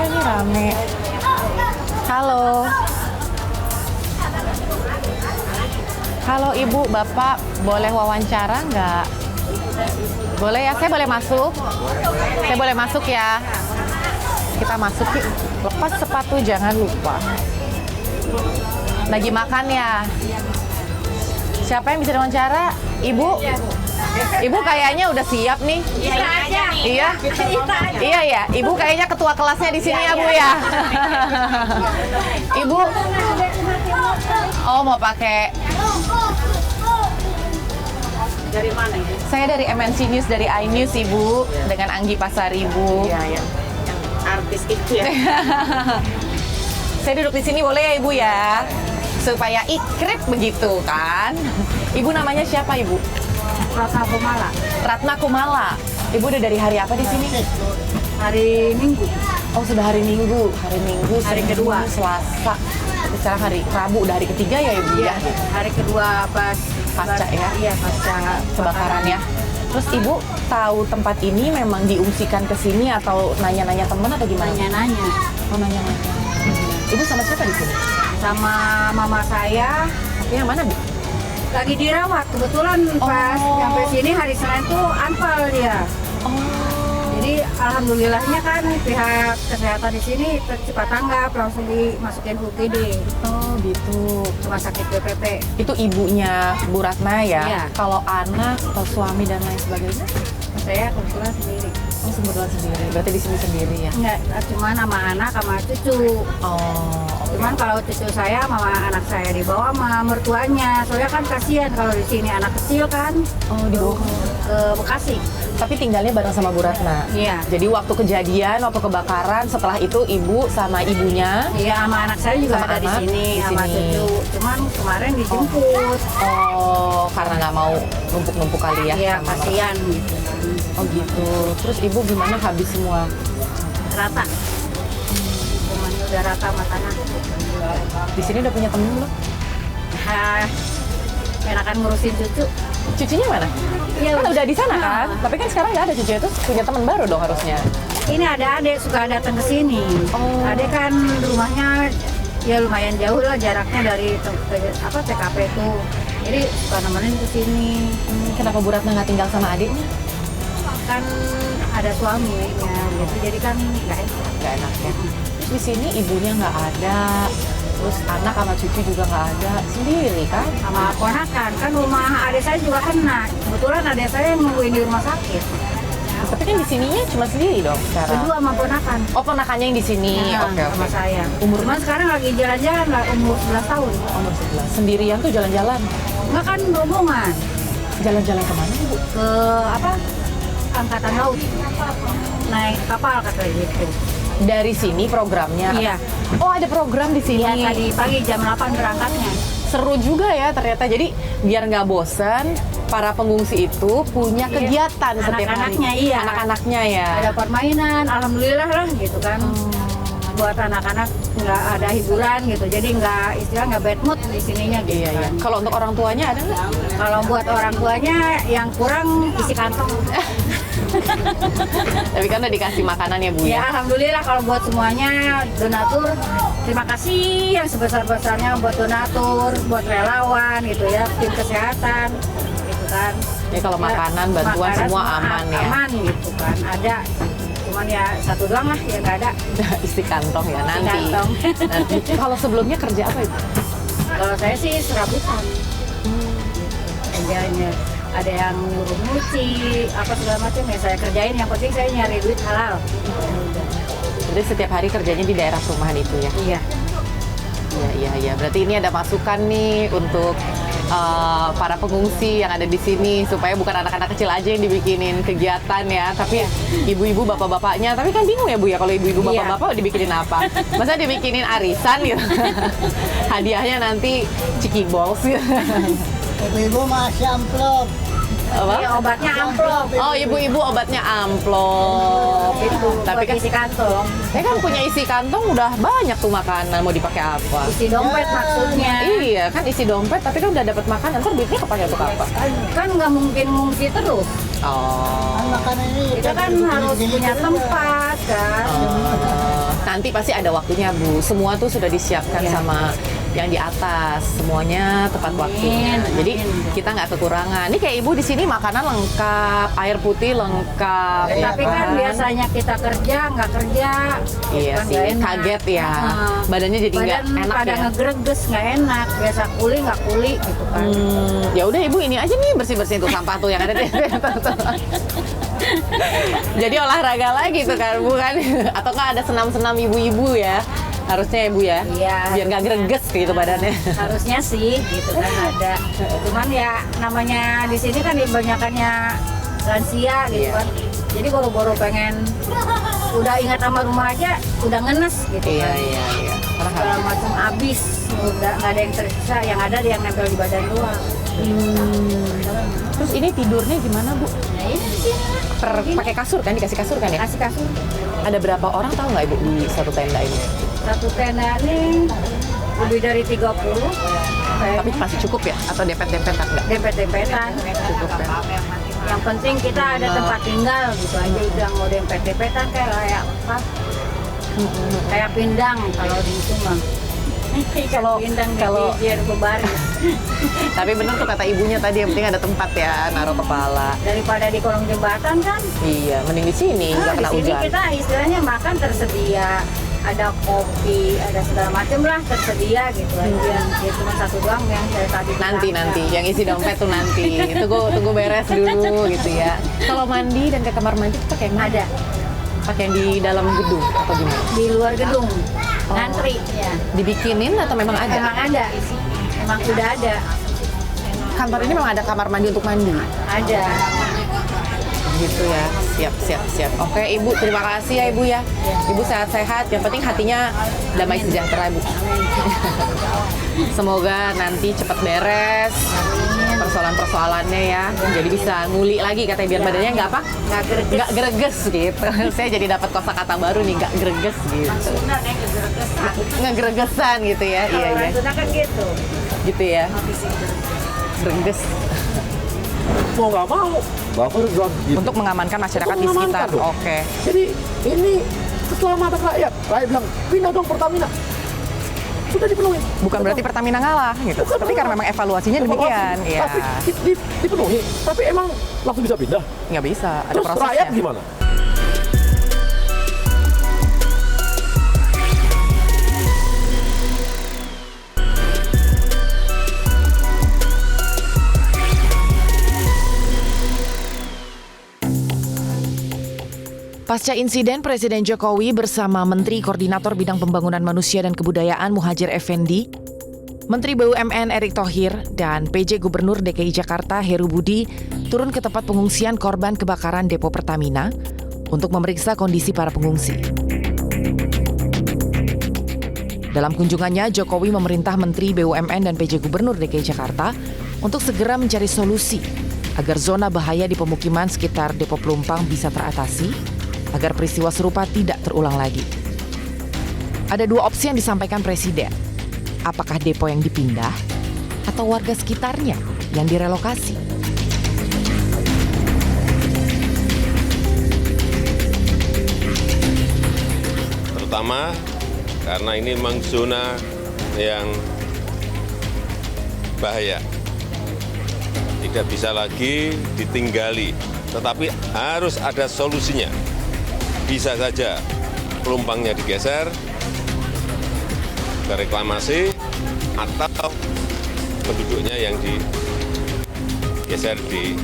Ini rame. Halo. Halo Ibu, Bapak, boleh wawancara nggak? Boleh ya, saya boleh masuk? Saya boleh masuk ya? Kita masuk yuk. Lepas sepatu jangan lupa. Lagi makan ya? Siapa yang bisa diwawancara? Ibu? Ibu kayaknya udah siap nih. Iya? Iya ya, Ibu kayaknya ketua kelasnya di sini ya Bu ya? Ibu? Oh mau pakai. Dari mana? Saya dari MNC News, dari iNews Ibu, dengan Anggi Pasari Ibu. Iya, yang artis itu ya. Saya duduk di sini boleh ya Ibu ya? Supaya ikrip begitu kan? Ibu namanya siapa Ibu? Ratna Kumala. Ratna Kumala. Ibu udah dari hari apa di sini? Hari Minggu. Oh sudah hari Minggu. Hari Minggu. Hari Senin, kedua. Selasa. Sekarang hari Rabu udah hari ketiga ya Ibu Iya, ya? hari kedua Pasca ya? Iya, pasca Kebakaran ya. Terus Ibu tahu tempat ini memang diungsikan ke sini atau nanya-nanya teman atau gimana? Nanya-nanya. Oh nanya-nanya. Ibu sama siapa di sini? Sama mama saya Yang mana Bu? lagi dirawat. Kebetulan pas sampai sini hari Senin tuh anfal dia. Oh. Jadi alhamdulillahnya kan pihak kesehatan di sini cepat tanggap, langsung dimasukin UGD. Oh gitu. Rumah sakit BPP. Itu ibunya Bu Ratna ya? Iya. Kalau anak atau suami dan lain sebagainya? Saya kebetulan sendiri. Oh, kebetulan sendiri. Berarti di sini sendiri ya? Enggak, cuma sama anak sama cucu. Oh. Cuman kalau cucu saya sama anak saya dibawa sama mertuanya. Soalnya kan kasihan kalau di sini anak kecil kan. Oh, dibawa ke Bekasi. Tapi tinggalnya bareng sama Bu Ratna? Iya. Jadi waktu kejadian, waktu kebakaran, setelah itu ibu sama ibunya? Iya, sama anak saya juga sama ada di anak, sini, di sama sini. cucu. Cuman kemarin dijemput. Oh, karena nggak mau numpuk-numpuk kali ya? Iya, sama kasihan gitu. Oh gitu. Terus ibu gimana habis semua? Rata. Cuman udah rata sama tanah. Di sini udah punya temen belum? Hah, enakan ngurusin cucu. Cucunya mana? Iya, Kan udah di sana nah. kan? Tapi kan sekarang nggak ada cucunya, terus punya teman baru dong harusnya. Ini ada adik suka datang ke sini. Oh. Adik kan rumahnya ya lumayan jauh lah jaraknya dari TKP tuh. Jadi suka nemenin ke sini. Kenapa Bu Ratna nggak tinggal sama adiknya? Kan ada suaminya gitu. Jadi kan nggak enak. Nggak enak ya. Terus di sini ibunya nggak ada, terus anak sama cucu juga nggak ada, sendiri kan? Sama ponakan kan rumah adik saya juga kena. Kebetulan adik saya yang nungguin di rumah sakit. Tapi kan di sininya cuma sendiri dong sekarang. Kedua sama ponakan. Oh, ponakannya yang di sini. Nah, Oke, sama oke. saya. Umur Cuman sekarang lagi jalan-jalan lah umur 11 tahun. Umur 11. Sendirian tuh jalan-jalan. Enggak kan rombongan Jalan-jalan kemana Bu? ke angkatan laut. Naik kapal katanya gitu. Dari sini programnya? Iya. Oh, ada program di sini. Iya, tadi pagi jam 8 berangkatnya. Seru juga ya ternyata. Jadi biar nggak bosan, para pengungsi itu punya Iya. kegiatan setiap hari. Anak-anaknya, iya. Anak-anaknya ya. Ada permainan, alhamdulillah lah gitu kan. Buat anak-anak nggak ada hiburan gitu. Jadi nggak bad mood di sininya gitu Iya, iya. kan. Kalau untuk orang tuanya ada nggak? Kalau buat orang tuanya yang kurang isi kantong. Tapi kan udah dikasih makanan ya Bu Ya ya? alhamdulillah kalau buat semuanya donatur, terima kasih yang sebesar-besarnya buat donatur, buat relawan gitu ya, tim kesehatan gitu kan. Ya kalau makanan, bantuan makanan semua aman ya? Aman gitu kan, ada. Cuman ya satu doang lah yang nggak ada. Isi kantong ya nanti. kantong. Nanti. Kalau sebelumnya kerja apa Ibu? Kalau saya sih serabutan. Kerjanya ada yang nyuruh nyuci, apa segala macam ya saya kerjain. Yang penting saya nyari duit halal. Jadi setiap hari kerjanya di daerah perumahan itu ya? Iya. Iya. Berarti ini ada masukan nih untuk para pengungsi yang ada di sini supaya bukan anak-anak kecil aja yang dibikinin kegiatan ya, tapi ibu-ibu bapak-bapaknya. Tapi kan bingung ya Bu ya kalau ibu-ibu Iya. bapak-bapak dibikinin apa? Masa dibikinin arisan gitu? Hadiahnya nanti Ciki Balls gitu. Ibu-ibu masih amplop. Apa? Ini obatnya amplop. Oh, ibu-ibu obatnya amplop. Itu Tapi kan isi kantong. saya kan punya isi kantong udah banyak tuh makanan, mau dipakai apa? Isi dompet maksudnya. Iya, kan isi dompet tapi kan udah dapat makanan, ntar duitnya kepake untuk apa? Kan nggak mungkin ngungsi terus. Oh. Makanan ini Kita kan harus punya tempat kan. Nanti pasti ada waktunya Bu. Semua tuh sudah disiapkan Iya. sama yang di atas, semuanya tepat waktunya. Amin. Jadi kita nggak kekurangan. Ini kayak Ibu di sini makanan lengkap, air putih lengkap. ya Tapi kan biasanya kita kerja nggak kerja. Iya kan sih, nggak enak. kaget ya. Heeh. Badannya jadi nggak Badan enak pada ya. ngegreges nggak enak. Biasa kuli nggak kuli gitu kan. Ya udah Ibu ini aja nih bersih-bersihin tuh sampah tuh yang ada di Jadi olahraga lagi tuh kan Bu kan? Atau nggak ada senam-senam ibu-ibu ya? Harusnya ya Bu ya? Iya. Biar nggak greges gitu badannya. Harusnya sih gitu kan ada. Cuman ya namanya di sini kan kebanyakannya lansia gitu Iya. kan. Jadi boro-boro pengen udah ingat sama rumah aja udah ngenes gitu Iya. kan. Karena Segala macam habis, udah nggak ada yang tersisa, yang ada yang nempel di badan doang. Terus ini tidurnya gimana Bu? Nah ini sih Pakai kasur kan? Dikasih kasur kan ya? kasih kasur. Ada berapa orang tahu nggak Ibu di satu tenda ini? Satu tenda ini lebih dari 30. Tapi masih cukup ya? Atau dempet-dempetan nggak? Dempet-dempetan. Cukup ya? Yang penting kita ada tempat tinggal gitu aja, udah mau dempet-dempetan kayak apa? Kayak pindang kalau di itu mah. Pindang kalau- biar berbaris. Tapi bener tuh kata ibunya tadi, yang penting ada tempat ya naruh kepala. Daripada di kolong jembatan kan. Iya, mending di sini nggak Di kena sini hujan. kita istilahnya makan tersedia, ada kopi, ada segala macam lah tersedia gitu aja. Ya cuma satu doang yang saya tadi bilang. Nanti yang isi dompet tuh nanti. Tunggu beres dulu gitu ya. Kalau mandi dan ke kamar mandi pakai yang mana? Ada. Pakai yang di dalam gedung atau gimana? Di luar gedung. Ngantri ya. Dibikinin atau memang ada? Memang ada. Memang sudah ada. Kantor ini memang ada kamar mandi untuk mandi? Ada. Gitu ya, siap. Oke Ibu, terima kasih ya Ibu ya. Ibu sehat-sehat, yang penting hatinya damai sejahtera Ibu. Semoga nanti cepat beres persoalan-persoalannya ya. Jadi bisa nguli lagi katanya biar badannya nggak apa? Nggak greges gitu. Saya jadi dapat kosakata baru nih, nggak greges gitu. Nggak gregesan gitu ya. Iya. Sudah kan gitu. Gitu ya. Greges. Mau nggak mau, Bapak harus bilang gitu. Untuk mengamankan masyarakat di sekitar. Oke. Jadi ini keselamatan rakyat. Rakyat bilang, pindah dong Pertamina. Sudah dipenuhi. Bukan berarti Pertamina ngalah gitu. Bukan, tapi karena memang evaluasinya demikian. Iya. Tapi dipenuhi. Tapi emang langsung bisa pindah? Nggak bisa, ada Terus prosesnya. rakyat gimana? Pasca insiden, Presiden Jokowi bersama Menteri Koordinator Bidang Pembangunan Manusia dan Kebudayaan Muhadjir Effendi, Menteri BUMN Erick Thohir, dan PJ Gubernur DKI Jakarta Heru Budi turun ke tempat pengungsian korban kebakaran depo Pertamina untuk memeriksa kondisi para pengungsi. Dalam kunjungannya, Jokowi memerintah Menteri BUMN dan PJ Gubernur DKI Jakarta untuk segera mencari solusi agar zona bahaya di pemukiman sekitar depo Pelumpang bisa teratasi, agar peristiwa serupa tidak terulang lagi. Ada dua opsi yang disampaikan Presiden. Apakah depo yang dipindah atau warga sekitarnya yang direlokasi? Terutama karena ini memang zona yang bahaya. Tidak bisa lagi ditinggali, tetapi harus ada solusinya. Bisa saja pelumpangnya digeser ke reklamasi atau penduduknya yang digeser di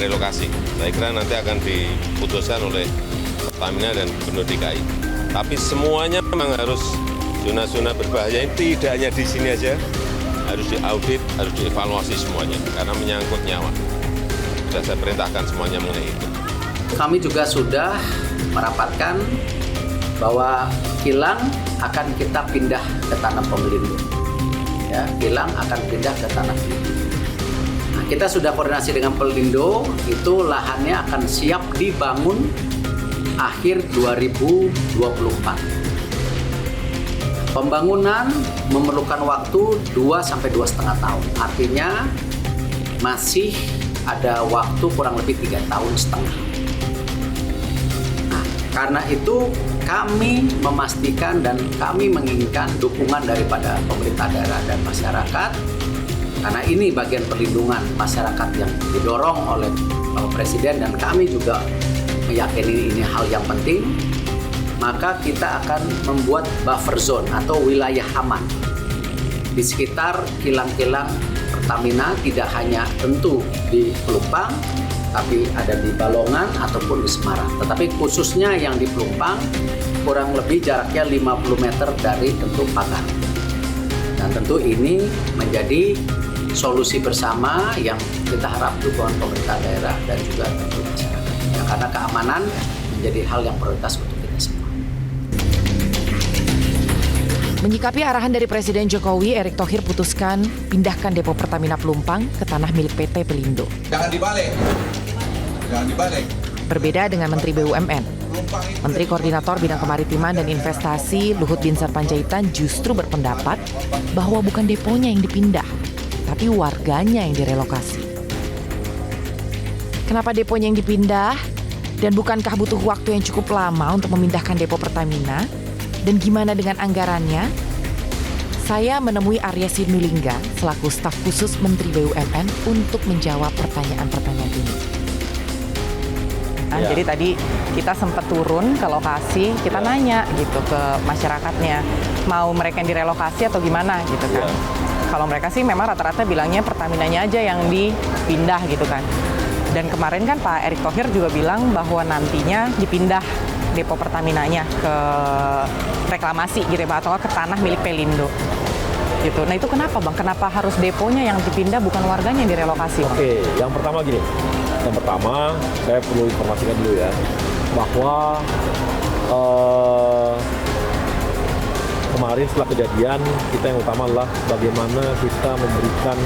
relokasi. Saya kira nanti akan diputuskan oleh Pertamina dan Gubernur DKI. Tapi semuanya memang harus zona-zona berbahaya ini tidak hanya di sini aja, harus diaudit, harus dievaluasi semuanya karena menyangkut nyawa. Sudah saya perintahkan semuanya mengenai itu. Kami juga sudah merapatkan bahwa kilang akan kita pindah ke tanah Pelindung. Ya, kilang akan pindah ke tanah Pelindung. Nah, kita sudah koordinasi dengan Pelindung, itu lahannya akan siap dibangun akhir 2024. Pembangunan memerlukan waktu 2 sampai 2,5 tahun. Artinya masih ada waktu kurang lebih 3,5 tahun. Karena itu kami memastikan dan kami menginginkan dukungan daripada pemerintah daerah dan masyarakat, karena ini bagian perlindungan masyarakat yang didorong oleh Bapak Presiden dan kami juga meyakini ini hal yang penting. Maka kita akan membuat buffer zone atau wilayah aman di sekitar kilang-kilang Pertamina, tidak hanya tentu di Pelumpang, tapi ada di Balongan ataupun di Semarang. Tetapi khususnya yang di Pelumpang kurang lebih jaraknya 50 meter dari tentu pagar. Dan tentu ini menjadi solusi bersama yang kita harap dukungan pemerintah daerah dan juga tentu masyarakat. Ya, karena keamanan menjadi hal yang prioritas untuk kita semua. Menyikapi arahan dari Presiden Jokowi, Erick Thohir putuskan pindahkan depo Pertamina Pelumpang ke tanah milik PT Pelindo. Jangan dibalik. Berbeda dengan Menteri BUMN, Menteri Koordinator Bidang Kemaritiman dan Investasi Luhut Binsar Panjaitan justru berpendapat bahwa bukan deponya yang dipindah, tapi warganya yang direlokasi. Kenapa deponya yang dipindah? Dan bukankah butuh waktu yang cukup lama untuk memindahkan depo Pertamina? Dan gimana dengan anggarannya? Saya menemui Arya Sinulinga selaku staf khusus Menteri BUMN untuk menjawab pertanyaan-pertanyaan ini. Nah, jadi tadi kita sempat turun ke lokasi, kita nanya gitu ke masyarakatnya, mau mereka yang direlokasi atau gimana gitu kan. Kalau mereka sih memang rata-rata bilangnya Pertaminanya aja yang dipindah gitu kan. Dan kemarin kan Pak Erick Thohir juga bilang bahwa nantinya dipindah depo Pertaminanya ke reklamasi gitu ya, atau ke tanah milik Pelindo. Gitu. Nah itu kenapa Bang? Kenapa harus deponya yang dipindah bukan warganya yang direlokasi? Oke, yang pertama gini. Yang pertama saya perlu informasikan dulu ya bahwa kemarin setelah kejadian kita yang utama adalah bagaimana kita memberikan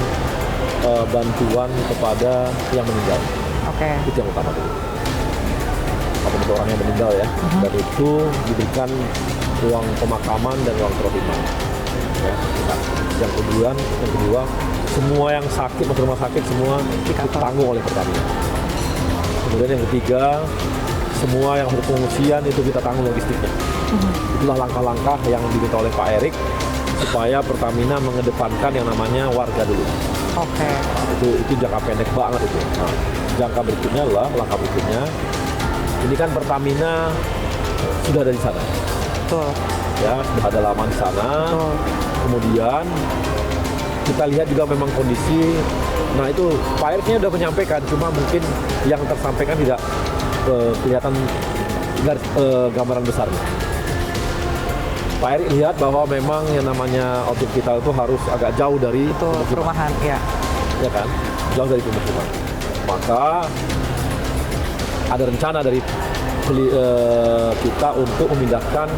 bantuan kepada yang meninggal. Oke. Itu yang utama dulu. Apabila orang yang meninggal ya, dan itu diberikan uang pemakaman dan uang terima. Ya, yang kedua, semua yang sakit masuk rumah sakit semua ditanggung oleh Pertamina. Kemudian yang ketiga, semua yang berpengungsian itu kita tanggung logistiknya. Itulah langkah-langkah yang diminta oleh Pak Erick supaya Pertamina mengedepankan yang namanya warga dulu. Oke. Itu jangka pendek banget itu. Nah, jangka berikutnya adalah langkah berikutnya. Ini kan Pertamina sudah ada di sana. Betul. Ya, sudah ada lama di sana. Kemudian kita lihat juga memang kondisi. Nah itu Pak Ericknya sudah menyampaikan, cuma mungkin yang tersampaikan tidak kelihatan gambaran besarnya. Pak Erick lihat bahwa memang yang namanya objek vital itu harus agak jauh dari perumahan, ya kan, jauh dari pemukiman. Maka ada rencana dari kita untuk memindahkan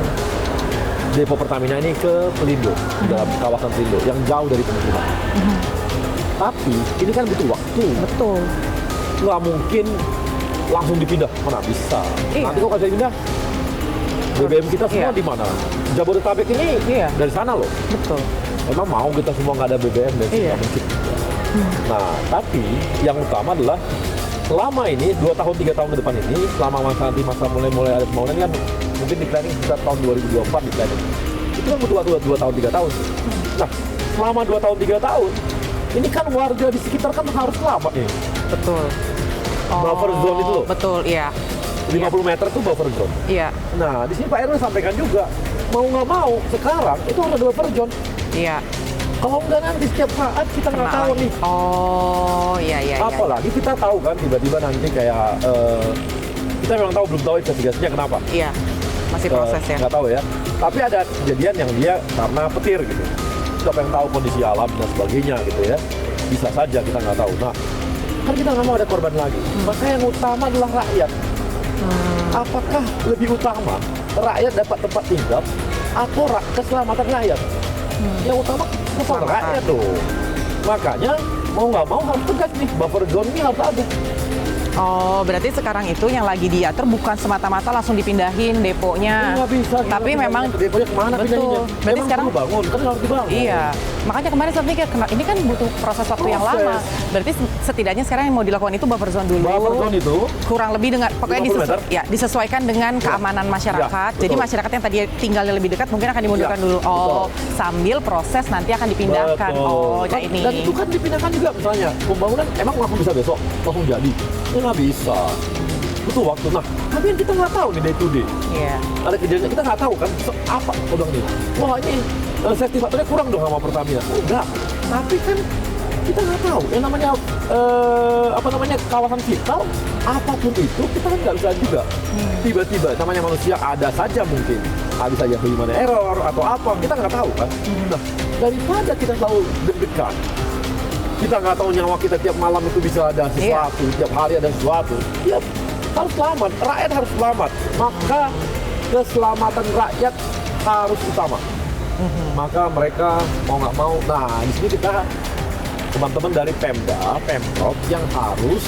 depo Pertamina ini ke Pelindo, dalam kawasan Pelindo yang jauh dari pemukiman. Tapi ini kan butuh waktu. Betul. Nggak mungkin langsung dipindah, mana bisa. Nanti kok kasih pindah, BBM kita semua di mana? Jabodetabek ini dari sana loh. Betul. Emang mau kita semua nggak ada BBM dan nggak mungkin. Nah, tapi yang utama adalah selama ini 2 tahun 3 tahun ke depan ini, selama masa mulai ada pembangunan kan mungkin di planning sekitar tahun 2024 di planning. Itu kan butuh waktu 2 tahun 3 tahun. Nah, selama 2 tahun 3 tahun ini kan warga di sekitar kan harus selamat nih. Betul. Buffer zone itu loh. Betul, iya. 50 meter itu buffer zone. Iya. Nah, di sini Pak Erwin sampaikan juga, mau nggak mau sekarang itu harus ada buffer zone. Iya. Kalau nggak nanti setiap saat kita nggak tahu nih. Oh, iya. Apalagi kita tahu kan tiba-tiba nanti kayak kita memang belum tahu investigasinya kenapa. Iya. Masih proses ya. Nggak tahu ya. Tapi ada kejadian yang dia karena petir gitu. Siapa yang tahu kondisi alam dan sebagainya gitu ya. Bisa saja kita nggak tahu. Nah, kan kita nggak mau ada korban lagi. Maka yang utama adalah rakyat. Apakah lebih utama rakyat dapat tempat tinggal atau keselamatan rakyat? Yang utama keselamatan rakyat tuh. Makanya mau nggak mau harus tegas nih, buffer zone ini harus ada. Oh, berarti sekarang itu yang lagi diatur bukan semata-mata langsung dipindahin deponya. Nggak bisa. Tapi memang deponya kemana pindahinnya? Berarti sekarang bangun, kan harus dibangun. Iya. Makanya kemarin saya pikir ini kan butuh proses waktu yang lama. Berarti setidaknya sekarang yang mau dilakukan itu buffer zone dulu. Buffer zone itu kurang lebih dengan pokoknya disesuaikan dengan keamanan masyarakat. Jadi masyarakat yang tadi tinggalnya lebih dekat mungkin akan dimundurkan dulu. Oh, sambil proses nanti akan dipindahkan. Oh, ya ini. Dan itu kan dipindahkan juga misalnya pembangunan emang langsung bisa besok, langsung jadi. Nggak bisa. Butuh waktu. Nah, tapi yang kita nggak tahu nih day to day. Iya. Ada kejadian kita nggak tahu kan apa udah nih. Wah ini safety faktornya kurang dong sama Pertamina. Enggak. Tapi kan kita nggak tahu. Yang namanya kawasan vital apapun itu kita kan nggak bisa juga. Tiba-tiba namanya manusia ada saja mungkin. Ada saja human error atau apa kita nggak tahu kan. Nah, daripada kita selalu deg-degan. Kita nggak tahu nyawa kita tiap malam itu bisa ada sesuatu, tiap hari ada sesuatu. Ya harus selamat, rakyat harus selamat. Maka keselamatan rakyat harus utama. Maka mereka mau nggak mau. Nah di sini kita teman-teman dari Pemda, Pemprov yang harus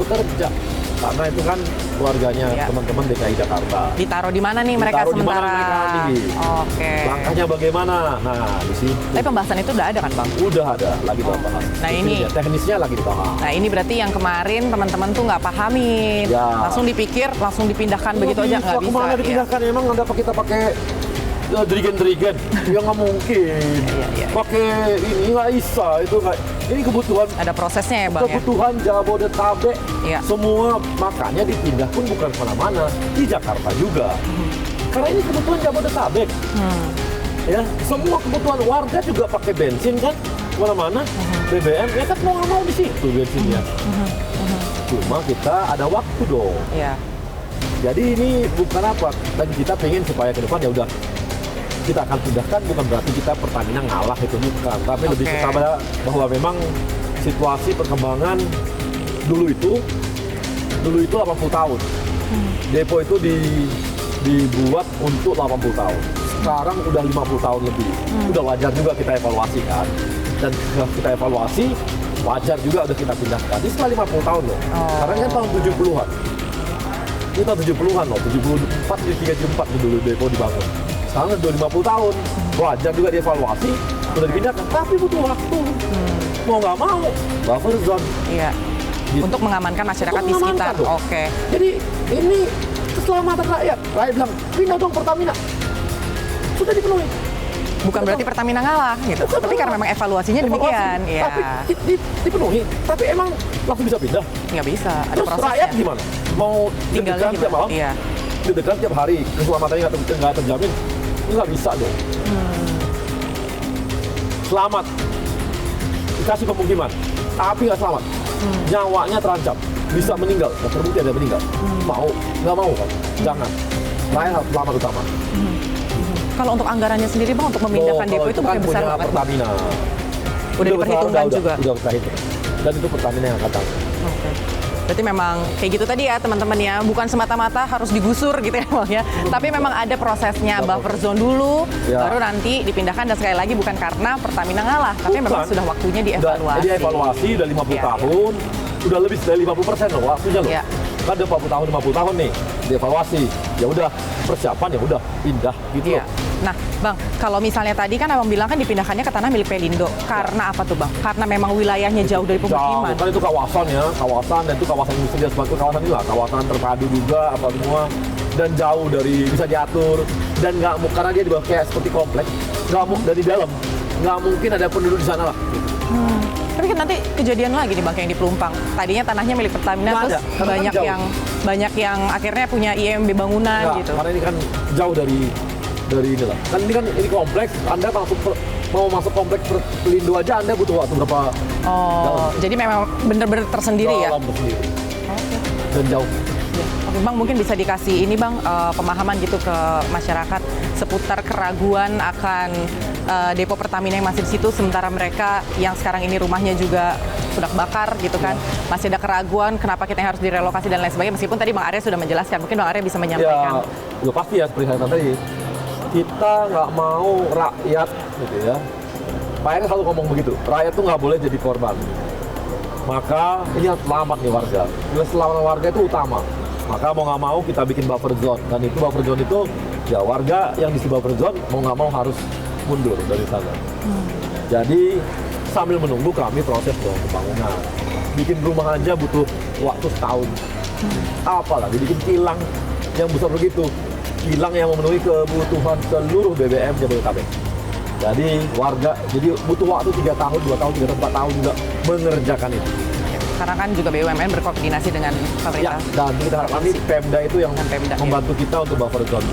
bekerja. Karena itu kan keluarganya teman-teman DKI Jakarta. Ditaruh di mana nih mereka sementara? Oke. Langkahnya bagaimana? Nah, di sini. Tapi pembahasan itu udah ada kan, Bang? Udah ada, lagi dibahas. Nah, ini teknisnya lagi dibahas. Nah, ini berarti yang kemarin teman-teman tuh nggak pahamin. Ya. Langsung dipikir, langsung dipindahkan begitu aja nggak bisa. Kemana dipindahkan? Emang ada apa kita pakai dirigen-dirigen? Ya nggak mungkin. Pakai ini nggak bisa. Itu nggak. Ini kebutuhan, ada prosesnya ya Bang ya? kebutuhan Jabodetabek. Iya. Semua makanya dipindah pun bukan kemana-mana, di Jakarta juga. Karena ini kebutuhan Jabodetabek. Ya, semua kebutuhan warga juga pakai bensin kan, kemana-mana. BBM, ya kan mau nggak mau di situ bensinnya. Cuma kita ada waktu dong. Iya. Jadi ini bukan apa, dan kita pengen supaya ke depan ya udah kita akan pindahkan, bukan berarti kita Pertamina ngalah, itu bukan, tapi lebih Oke. kepada bahwa memang situasi perkembangan dulu itu 80 tahun. Depo itu dibuat untuk 80 tahun. Sekarang udah 50 tahun lebih. Udah wajar juga kita evaluasi kan. Dan setelah kita evaluasi, wajar juga udah kita pindahkan. Ini setelah 50 tahun loh. Karena ini kan tahun 70-an. Ini tahun 70-an loh, 74 di 34 dulu depo dibangun. Sekarang udah 50 tahun, wajar juga dievaluasi, udah dipindahkan, tapi butuh waktu. Mau nggak mau, buffer zone. Iya. Gitu. Untuk mengamankan masyarakat di Mengamankan sekitar. dong. Oke. Jadi ini keselamatan rakyat. Rakyat bilang, pindah dong Pertamina. Sudah dipenuhi. Bukan berarti Pertamina ngalah gitu. Bukan Tapi karena ngalah. memang evaluasinya demikian. Evaluasi. Iya. Tapi dipenuhi, tapi emang langsung bisa pindah. Nggak bisa, ada Terus prosesnya. rakyat gimana? Mau Tinggalnya deg-degan tiap malam? Iya. Deg-degan tiap hari, keselamatannya nggak terjamin. Nggak bisa dong. Selamat. Dikasih pemukiman, tapi nggak selamat. Nyawanya terancam, bisa meninggal, nggak terbukti ada meninggal. Mau? Nggak mau kan? Jangan. Rakyat harus selamat utama. Kalau untuk anggarannya sendiri Bang, untuk memindahkan depo itu mungkin besar punya banget. Pertamina. Udah diperhitungkan juga. Udah kita hitung. Dan itu Pertamina yang akan tanggung. Oke. Berarti memang kayak gitu tadi ya teman-teman ya, bukan semata-mata harus digusur gitu ya Bang ya. Tapi memang ada prosesnya, buffer zone dulu, Ya. baru nanti dipindahkan, dan sekali lagi bukan karena Pertamina ngalah, tapi memang Bukan. sudah waktunya dievaluasi. Udah dievaluasi, udah 50 Iya, tahun, udah lebih dari 50% loh waktunya loh. Iya. Kan udah 40 tahun, 50 tahun nih, dievaluasi. Ya udah, persiapan ya udah, pindah gitu Iya. loh. Nah, Bang, kalau misalnya tadi kan Abang bilang kan dipindahkannya ke tanah milik Pelindo. Karena apa tuh, Bang? Karena memang wilayahnya jauh dari pemukiman. Jauh, kan itu kawasan ya, kawasan, dan itu kawasan industri sebagai kawasan inilah, kawasan terpadu juga apa semua, dan jauh dari bisa diatur, dan nggak karena dia di bawah kayak seperti kompleks, nggak dari dalam, nggak mungkin ada penduduk di sana lah. Tapi kan nanti kejadian lagi nih Bang, kayak yang di Pelumpang. Tadinya tanahnya milik Pertamina, Nggak terus ada, karena kan jauh. banyak yang akhirnya punya IMB bangunan Nggak, gitu. karena ini kan jauh dari inilah. Kan ini kompleks, Anda mau masuk kompleks Pelindo aja Anda butuh waktu berapa? Oh, jadi memang bener-bener tersendiri ya? Dalam tersendiri. Dan jauh. Oke, Bang, mungkin bisa dikasih ini Bang, pemahaman gitu ke masyarakat seputar keraguan akan depo Pertamina yang masih di situ, sementara mereka yang sekarang ini rumahnya juga sudah bakar gitu kan. Masih ada keraguan kenapa kita harus direlokasi dan lain sebagainya, meskipun tadi Bang Arya sudah menjelaskan. Mungkin Bang Arya bisa menyampaikan. Ya, udah pasti ya seperti saya katakan tadi. Kita nggak mau rakyat gitu ya. Pak Erick selalu ngomong begitu, rakyat tuh nggak boleh jadi korban. Maka ini harus selamat nih warga. Keselamatan warga itu utama. Maka mau nggak mau kita bikin buffer zone. Dan itu buffer zone itu ya warga yang di buffer zone mau nggak mau harus mundur dari sana. Jadi sambil menunggu kami proses dong pembangunan. Bikin rumah aja butuh waktu setahun. Apalagi bikin kilang yang besar begitu. Kilang yang memenuhi kebutuhan seluruh BBM Jabodetabek. Jadi warga, jadi butuh waktu 3 tahun, 2 tahun, 3 tahun, 4 tahun juga mengerjakan itu. Karena kan juga BUMN berkoordinasi dengan Ya, pemerintah. dan kita harapkan ini Pemda itu yang Dan Pemda, membantu kita untuk buffer zone.